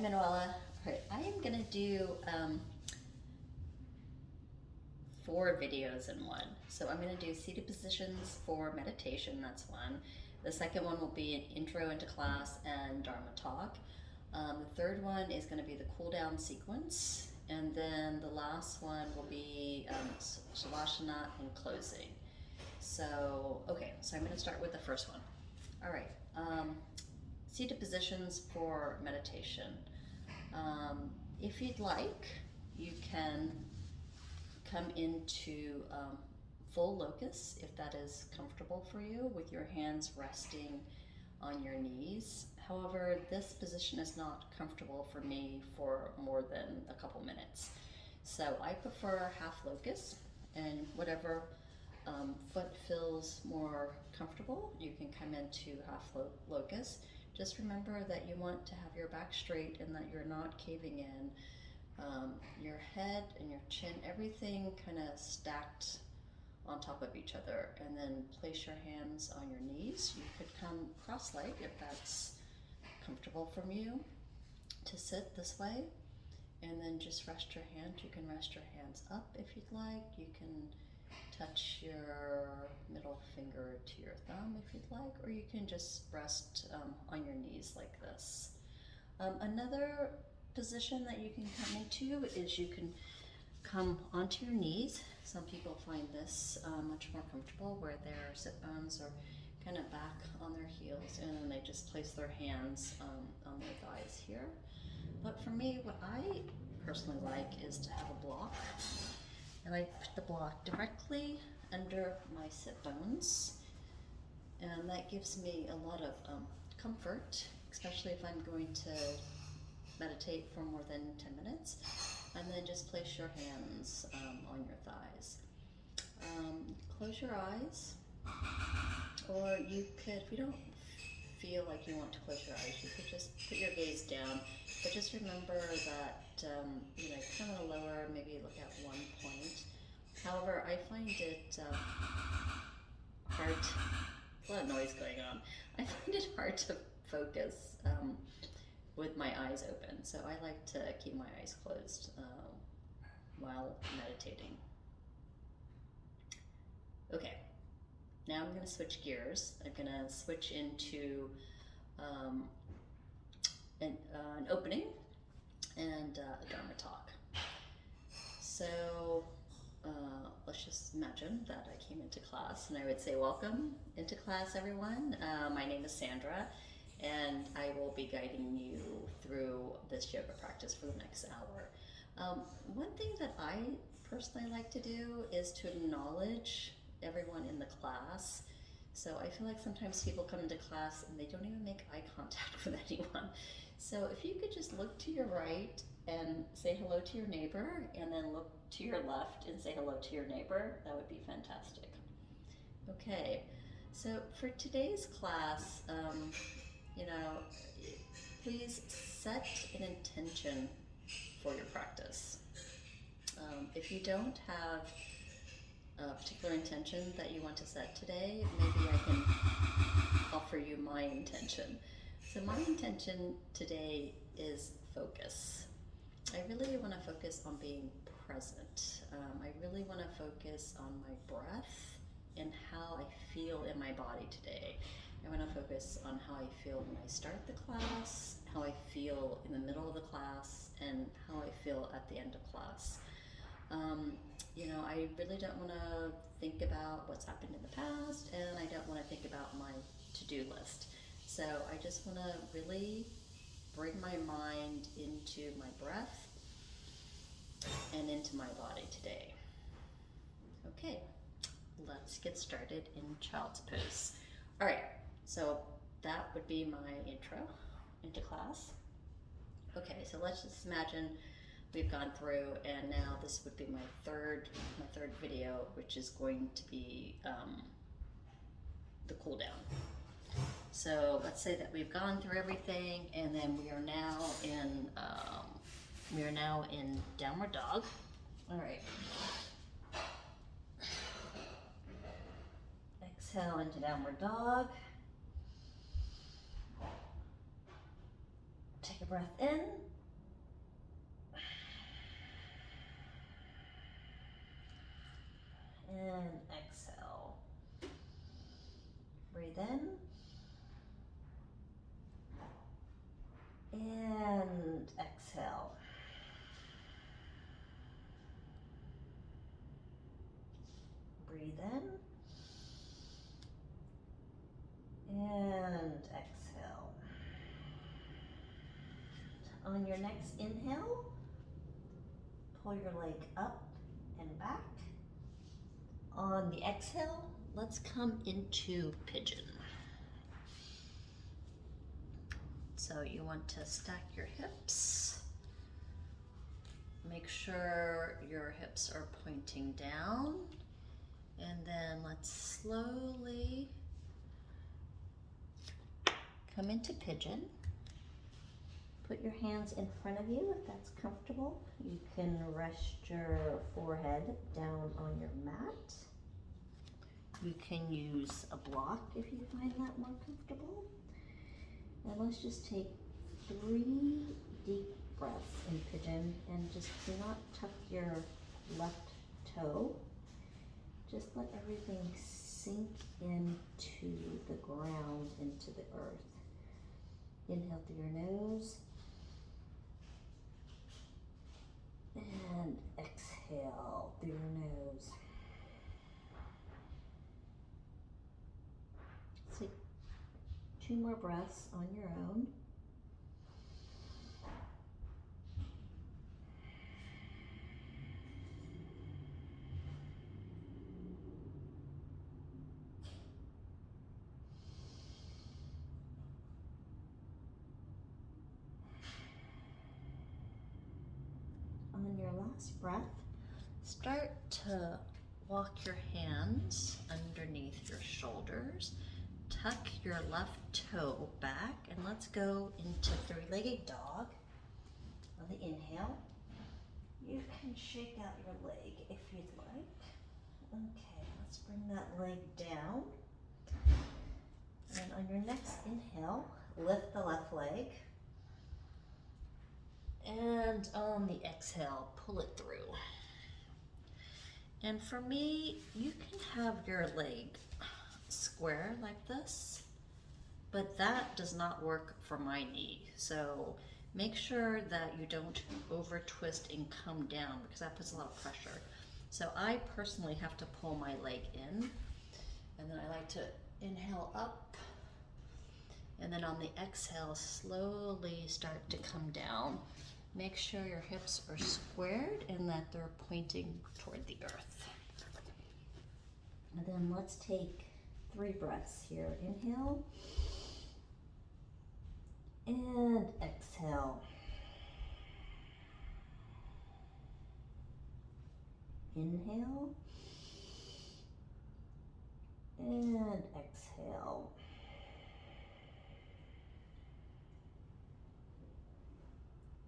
Manuela. All right, I am gonna do 4 videos in one. So I'm gonna do seated positions for meditation, that's one. The second one will be an intro into class and Dharma talk. The third one is gonna be the cool down sequence. And then the last one will be Savashana and closing. So, okay, so I'm gonna start with the first one. All right, seated positions for meditation. If you'd like, you can come into full locus if that is comfortable for you, with your hands resting on your knees. However, this position is not comfortable for me for more than a couple minutes. So I prefer half locus, and whatever foot feels more comfortable, you can come into half locus. Just remember that you want to have your back straight and that you're not caving in. Your head and your chin, everything kind of stacked on top of each other, and then place your hands on your knees. You could come cross-legged if that's comfortable from you to sit this way, and then just rest your hand. You can rest your hands up if you'd like. You can touch your middle finger to your thumb if you'd like, or you can just rest on your knees like this. Another position that you can come into is you can come onto your knees. Some people find this much more comfortable, where their sit bones are kind of back on their heels, and then they just place their hands on their thighs here. But for me, what I personally like is to have a block, and I put the block directly under my sit bones, and that gives me a lot of comfort, especially if I'm going to meditate for more than 10 minutes. And then just place your hands on your thighs. Close your eyes, or you could, if you don't feel like you want to close your eyes, you could just put your gaze down. But just remember that, kind of lower, maybe look at one point. However, I find it hard, a lot of noise going on. I find it hard to focus with my eyes open, so I like to keep my eyes closed while meditating. Okay, now I'm going to switch gears. I'm going to switch into an opening and a Dharma talk. So let's just imagine that I came into class, and I would say, welcome into class, everyone. My name is Sandra, and I will be guiding you through this yoga practice for the next hour. One thing that I personally like to do is to acknowledge everyone in the class. So I feel like sometimes people come into class and they don't even make eye contact with anyone. So if you could just look to your right and say hello to your neighbor, and then look to your left and say hello to your neighbor, that would be fantastic. Okay, so for today's class, please set an intention for your practice. If you don't have a particular intention that you want to set today, maybe I can offer you my intention. So my intention today is focus. I really want to focus on being present. I really want to focus on my breath and how I feel in my body today. I want to focus on how I feel when I start the class, how I feel in the middle of the class, and how I feel at the end of class. I really don't want to think about what's happened in the past, and I don't want to think about my to-do list. So I just want to really bring my mind into my breath and into my body today. Okay, let's get started in child's pose. All right, so that would be my intro into class. Okay, so let's just imagine we've gone through, and now this would be my third video, which is going to be the cool down. So let's say that we've gone through everything, and then we are now in downward dog. All right. Exhale into downward dog. Take a breath in. On your next inhale, pull your leg up and back. On the exhale, let's come into pigeon. So you want to stack your hips. Make sure your hips are pointing down. And then let's slowly come into pigeon. Put your hands in front of you if that's comfortable. You can rest your forehead down on your mat. You can use a block if you find that more comfortable. And let's just take 3 deep breaths in pigeon, and just do not tuck your left toe. Just let everything sink into the ground, into the earth. Inhale through your nose. And exhale through your nose. Take 2 more breaths on your own. On your last breath, start to walk your hands underneath your shoulders. Tuck your left toe back, and let's go into 3-legged dog. On the inhale, you can shake out your leg if you'd like. Okay, let's bring that leg down. And on your next inhale, lift the left leg. And on the exhale, pull it through. And for me, you can have your leg square like this, but that does not work for my knee. So make sure that you don't over twist and come down, because that puts a lot of pressure. So I personally have to pull my leg in, and then I like to inhale up, and then on the exhale, slowly start to come down. Make sure your hips are squared and that they're pointing toward the earth. And then let's take 3 breaths here. Inhale and exhale. Inhale and exhale.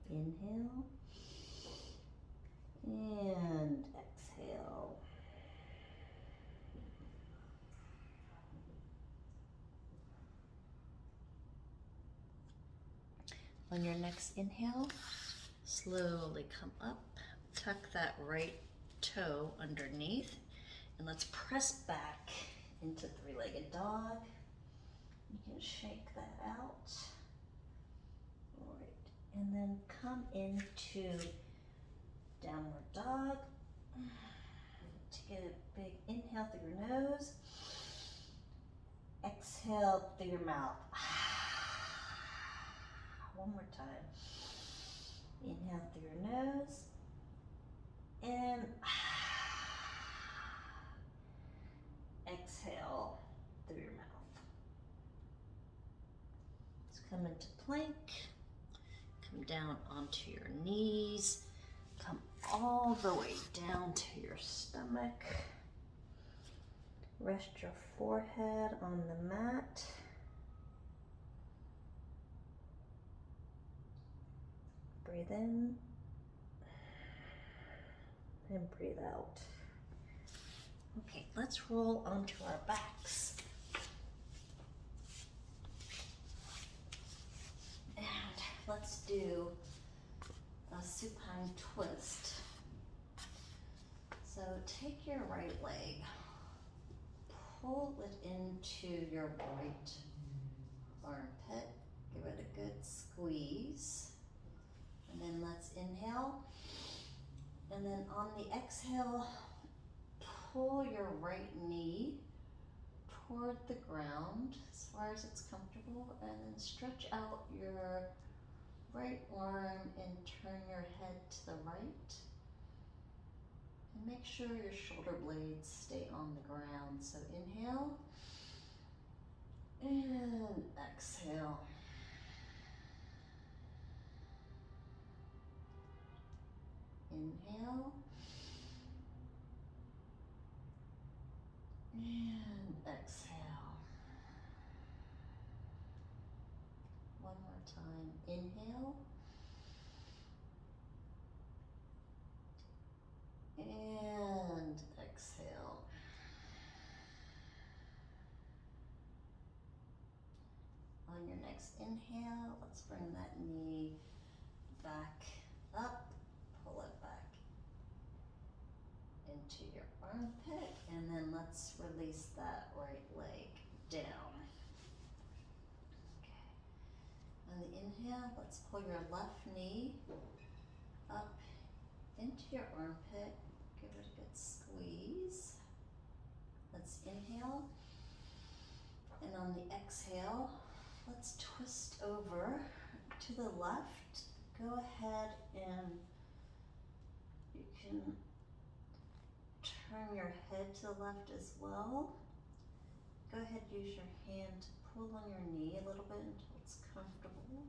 Inhale and exhale. On your next inhale, slowly come up, tuck that right toe underneath, and let's press back into 3-legged dog. You can shake that out. All right, and then come into downward dog. Take a big inhale through your nose. Exhale through your mouth. One more time. Inhale through your nose. And exhale through your mouth. Let's come into plank. Come down onto your knees. Come all the way down to your stomach. Rest your forehead on the mat. Breathe in and breathe out. Okay, let's roll onto our backs. And let's do a supine twist. So take your right leg, pull it into your right armpit, give it a good squeeze. And then let's inhale. And then on the exhale, pull your right knee toward the ground as far as it's comfortable, and then stretch out your right arm and turn your head to the right. And make sure your shoulder blades stay on the ground. So inhale and exhale. Inhale and exhale. One more time. Inhale and exhale. On your next inhale, let's bring that knee back up, pull it back into your armpit, and then let's release that right leg down. Okay. On the inhale, let's pull your left knee up into your armpit. Give it a good squeeze. Let's inhale. And on the exhale, let's twist over to the left. Go ahead and you can turn your head to the left as well. Go ahead, use your hand to pull on your knee a little bit until it's comfortable.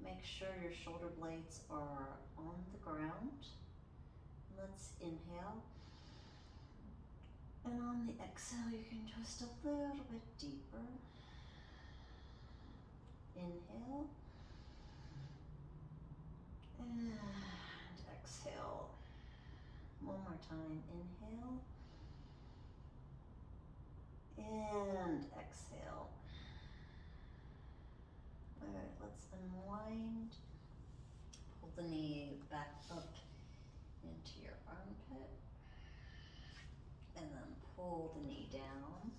Make sure your shoulder blades are on the ground. Let's inhale. And on the exhale, you can twist a little bit deeper. Inhale. And exhale. One more time. Inhale. And exhale. All right, let's unwind. Pull the knee back up into your armpit. And then pull the knee down.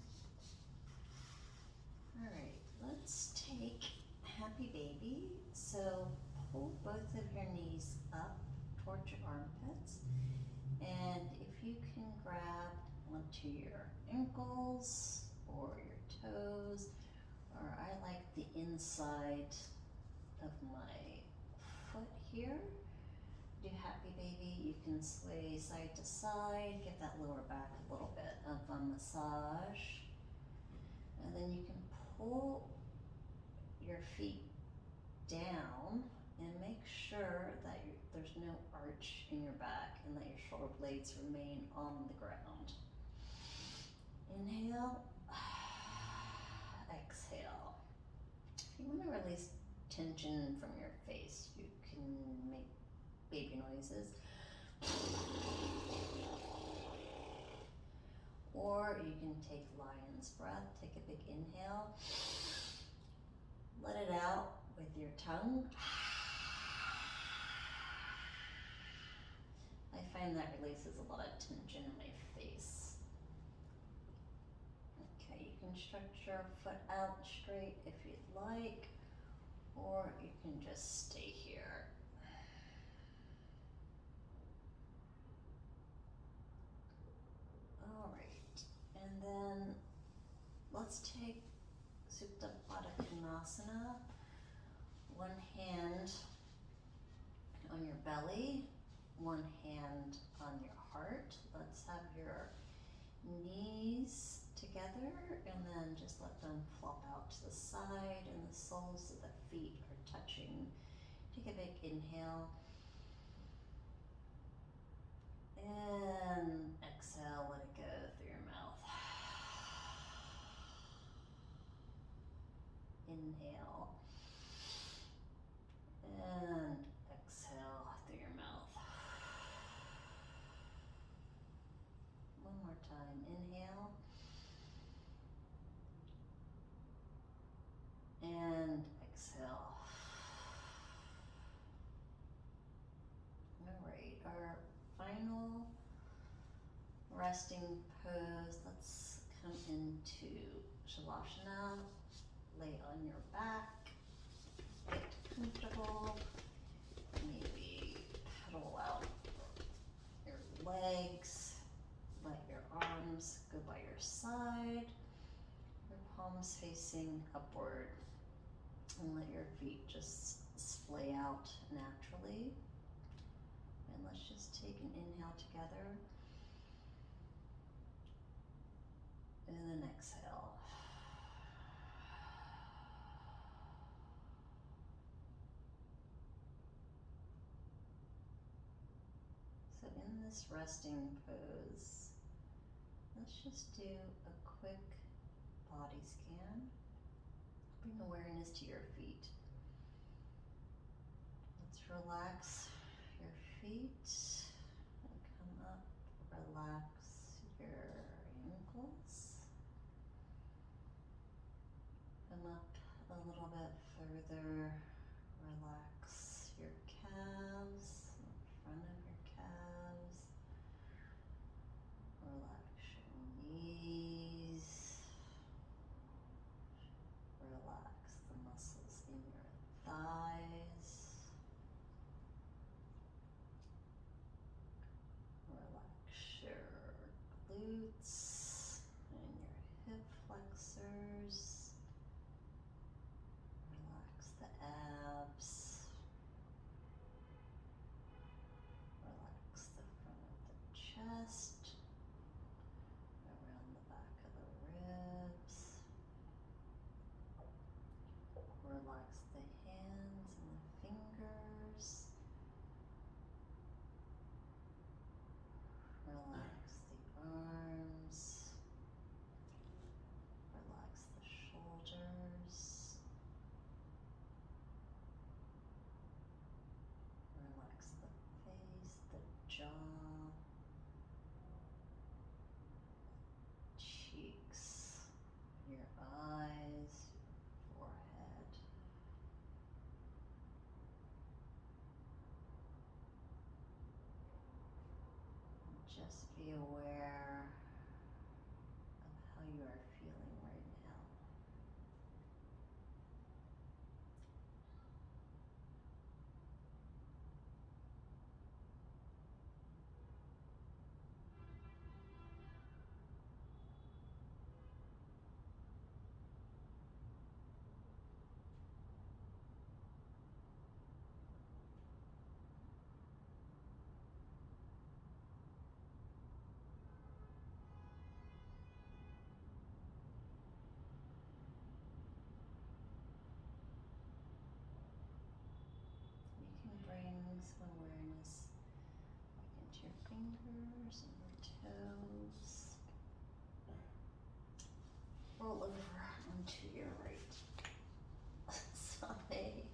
All right, let's take happy baby. So pull both of your knees up towards your armpits. And if you can grab onto your ankles or your toes, or I like the inside of my foot here. Do happy baby, you can sway side to side, give that lower back a little bit of a massage. And then you can pull your feet down and make sure that there's no arch in your back and that your shoulder blades remain on the ground. Inhale, exhale. If you want to release tension from your face, you can make baby noises. Or you can take lion's breath, take a big inhale, let it out with your tongue. I find that releases a lot of tension in my face. Okay, you can stretch your foot out straight if you'd like, or you can just stay here. All right, and then let's take Supta Baddha Konasana. One hand on your belly, one hand on your heart. Let's have your knees together and then just let them flop out to the side and the soles of the feet are touching. Take a big inhale and exhale, let it go through your mouth. Inhale and exhale through your mouth. One more time. Inhale and exhale. All right, our final resting pose. Let's come into Shavasana. Lay on your back, get comfortable, maybe pedal out your legs, let your arms go by your side, your palms facing upward, and let your feet just splay out out naturally. And let's just take an inhale together. And then exhale. So in this resting pose, let's just do a quick body scan. Bring awareness to your feet. Let's relax your feet and come up, relax your ankles. Come up a little bit further, relax your calves, the front of your calves. Relax your knees. Relax the muscles in your thighs. Relax your glutes and your hip flexors. Relax the abs. Relax the front of the chest, around the back of the ribs. Relax the hands and the fingers. Relax the arms. Relax the shoulders. Relax the face, the jaw, cheeks, your eyes, forehead. Just be aware of how you are feeling right now. You can bring some awareness back into your fingers and your toes. Roll over onto your right side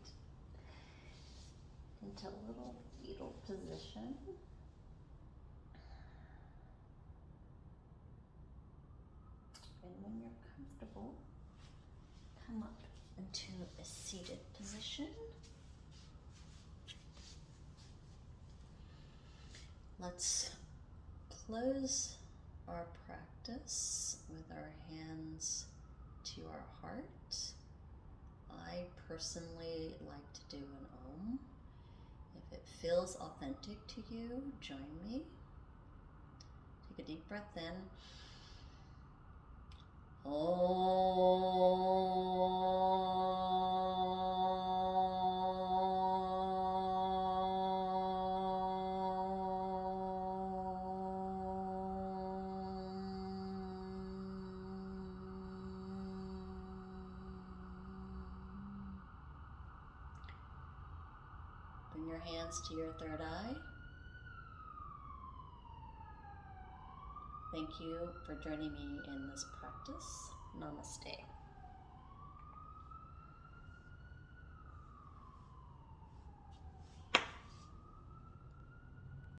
into a little fetal position. And when you're comfortable, come up into a seated position. Let's close our practice with our hands to our heart. I personally like to do an Om. If it feels authentic to you, join me. Take a deep breath in. Bring your hands to your third eye. Thank you for joining me in this practice. Namaste.